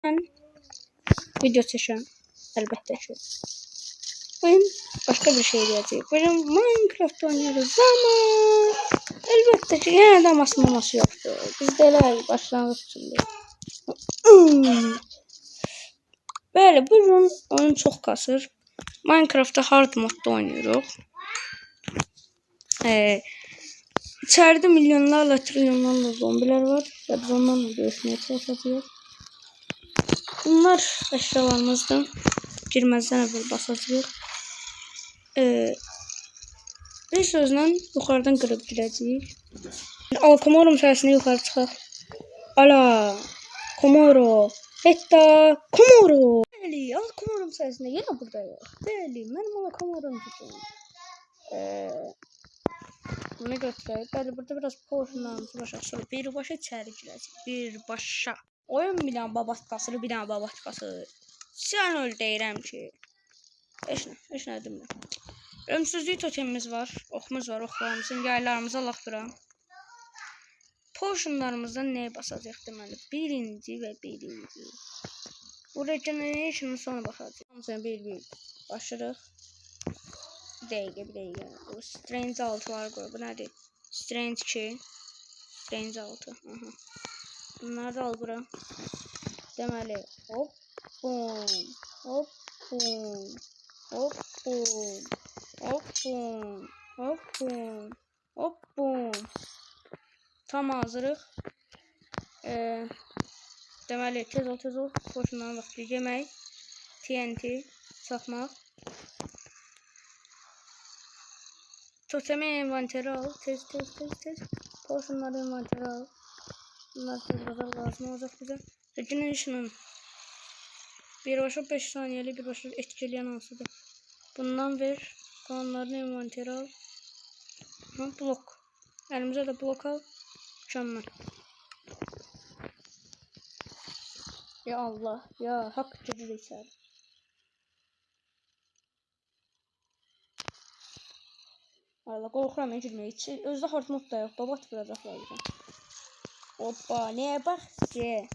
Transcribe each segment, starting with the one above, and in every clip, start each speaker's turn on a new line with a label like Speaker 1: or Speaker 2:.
Speaker 1: Ben video çəkirəm, əlbəttə ki. Bugün başka bir şey diyeceğim. Bugün Minecraft oynuyoruz ama elbette ki yine de maması yoktu. Bizde öyle başlangıç içinde. Böyle bugün oyun çok kasır. Minecraft'ta hard modda oynuyoruz. İçeride milyonlarla trilyonlarla zombiler var. Ve biz onlarla dövüşmeye çalışacağız. Bunlar eşyalarımızdan girmezden evvel basacağız. Bir sözlə yuxarıdan qırıb girəcəyik. Al-Komoro məsələsində yuxarı çıxaq. Ala, Komoro, Hetta, Komoro. Bəli, Al-Komoro məsələsində yenə buradayıq. Bəli, mənim Al-Komorom tutun. Bunu götürək. Bəli, burada biraz portionlarımızı başa sonra birbaşa içəri girəcəyik. Birbaşa. Oyun bir dənə babatkası, bir dənə babatkası. Sən öl deyirəm ki. Heç nə demirəm. Ölümsüzlük totemimiz var, oxumuz var, oxlarımızın yaylarımızı alaq bura. Portionlarımızdan neye basacaq deməli? Birinci və birinci. Bu regeneration'ın sonra baxacaq. Hamısına bir başırıq. Bir dəqiqə. Bu strange 6 var qoy. Bu nədir? Strange 2. Strange 6. Aha. Bunları da al bura. Deməli, hop, boom, hop, boom, hop, boom. Hop boom, hop boom, hop boom. Tam hazırıq. Deməli, tez ol. Qoşundan vaxtı yemək, TNT, çaxmaq. Totemi envanteri al, tez. Qoşunları envanteri al. Bunlar tez lazım olacaq bizə. Regeneration'ın birbaşa 5 saniyeli birbaşa etkiləyən hansıdır. Bundan ver. Kanalların envanteri al. Blok. Elimize de blok al. Mükemmel. Ya Allah. Ya hak cücü içer. Allah korkuram girmeye. Özde hard mod da yok. Babat vuracaklar bize. Hoppa. Neye bak ki.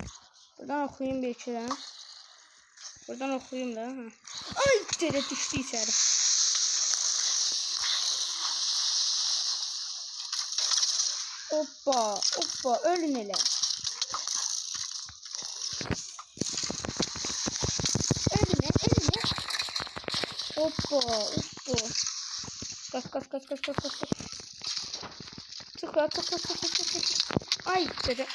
Speaker 1: Buradan okuyayım bir iki. Buradan okuyayım da. Ay tere düştü içeri. Hoppa ölün hele. Ölün. Hoppa. Kaç. Tıkla. Ay dedi.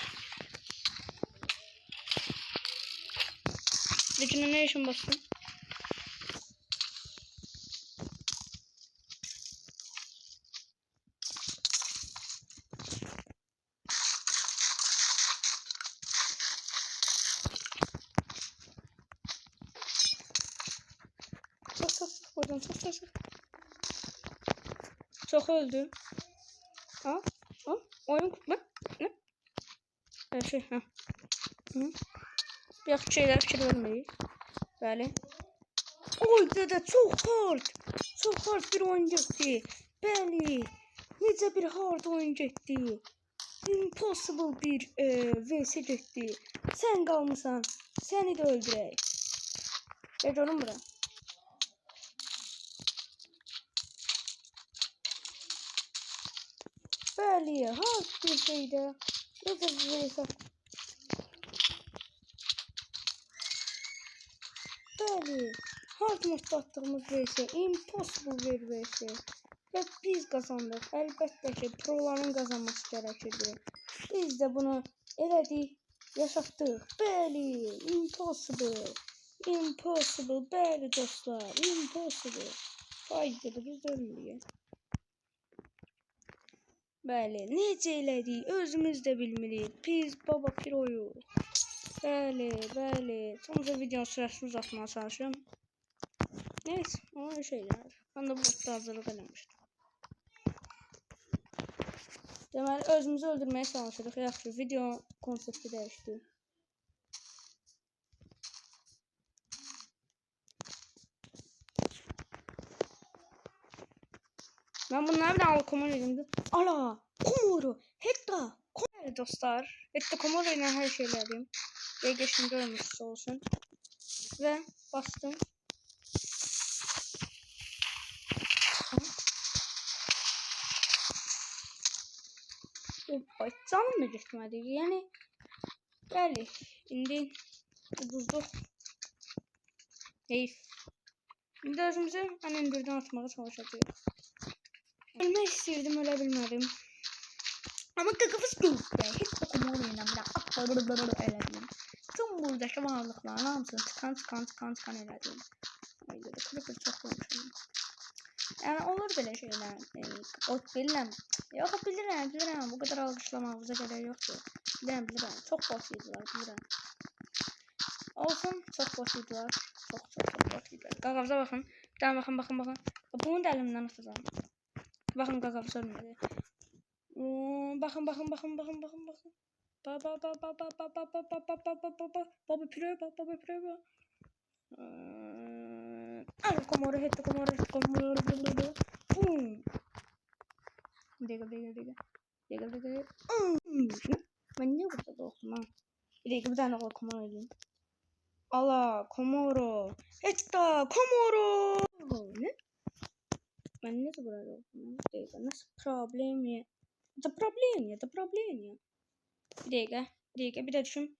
Speaker 1: Regeneration bastım. Buradan çok. Çok öldü. Ha? Oyun ne? Ha. Bir şeyler fikir vermeyiz. Böyle. Oy dede çok hard bir oyun getdi. Bəli. Necə bir hard oyun getdi. Impossible bir vs getdi. Sən qalmısan. Səni də öldürək. Gəl oğlum bura. Bəli, hard bir şeydə. Necə bir vs. Bəli. Hard modda attığımız vs. Impossible bir vs. Ve biz kazandık. Elbette ki proların kazanması gerekirdi. Biz de bunu elədik, yaşatdık. Bəli, impossible. Bəli dostlar, impossible. Haydi biz de ölməyik. Bəli, necə elədik, özümüz də bilmirik. Biz baba piroyu. Bəli. Sonuçta videonun sürəsini uzatmaya çalışıyorum. Neyse, o şeyler. Ben de bu modda hazırlık eləmişdim. Deməli, özümüzü öldürməyə çalışırıq. Yaxşı, video konsepti dəyişdi. Ben bunları bir de Al-Komoro dedim. Ala, Komoro, Hetta, Komoro dostlar. Hetta Komoro ile her şeylerim. DG şimdi ölmüş olsun. Ve bastım. Hoppa, canım mı düşmedi? Yani bəli, indi uduzduq. Heyf. İndi özümüzü ən endirdən atmağa çalışacağıq. Ölmək istəyirdim, ölə bilmədim. Amma qaqafız deyildi. Heç oxuma olmayan bir elədim. Tüm buradakı varlıqların hamısını tıkan elədim. Ayda da creeper çox olmuşum. Yəni olur belə şeylər. Bilirəm. Yox, bilirəm. Bu qədər alqışlamağınıza gerek yoxdur. Bilirəm. Çox basitlər, bilirəm. Olsun, çox basitlər. Çox basitlər. Qaqavuza baxın. Bir tane baxın. Bunu da əlimdən atacağım. Baxın, qaqavuz ölmədi. Baxın. Baba pürə. Al komora. Boom. Dega. Ben niye burada doğdum ha? Bir tane komora edeyim. Allah komoro. Esta komoro. Ne? Ben nasıl burada doğdum? Nasıl problem ya? Da problem ya. Bir dakika. Bir de düşün.